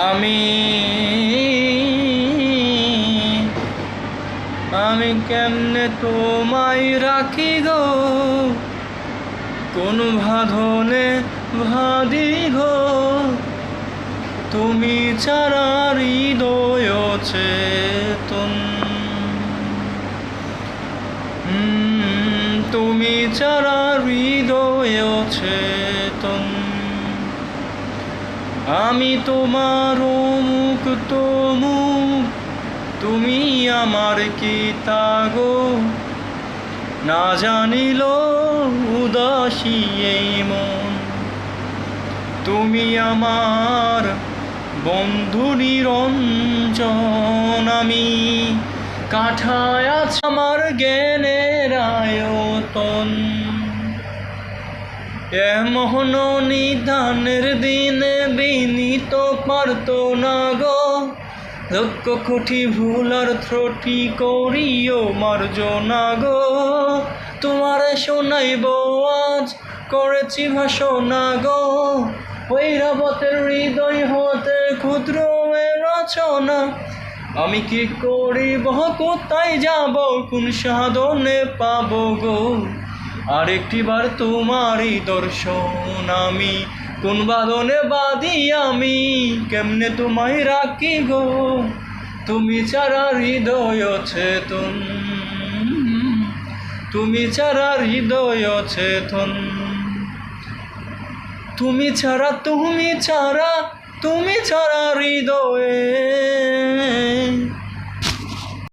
আমি আমি কেমনে তোমায় রাখি গো, কোন বাঁধনে বাঁধি গো, তুমি ছাড়া হৃদয় চেতন, তুমি ছাড়া হৃদয় চেতন। আমি তোমার মুখ মুখ, তুমি আমার কি তাগো, না জানিল উদাসী এই মন। তুমি আমার বন্ধু নিরঞ্জন, আমি কাঠায় আছি আমার জ্ঞানের আয়তন। এমন নিধানের দিনে বিনীত পারত না গো, লক্ষ কোটি ভুল আর ত্রুটি করিও মার্জনা গো। তোমারে শোনাইব আজ করেছি ভাষণা গো, ঐরাবতের হৃদয় হতে ক্ষুদ্র রচনা। আমি কি করিব, কোথায় যাব, কোন সাধনে পাব গো, আরেকটিবার তোমারই দর্শন। আমি কোন বাঁধনে বাঁধি, আমি কেমনে তোমায় রাখি গো, তুমি ছাড়া হৃদয় চেতন, তুমি ছাড়া হৃদয় চেতন। তুমি ছাড়া তুমি ছাড়া তুমি ছাড়া হৃদয়ে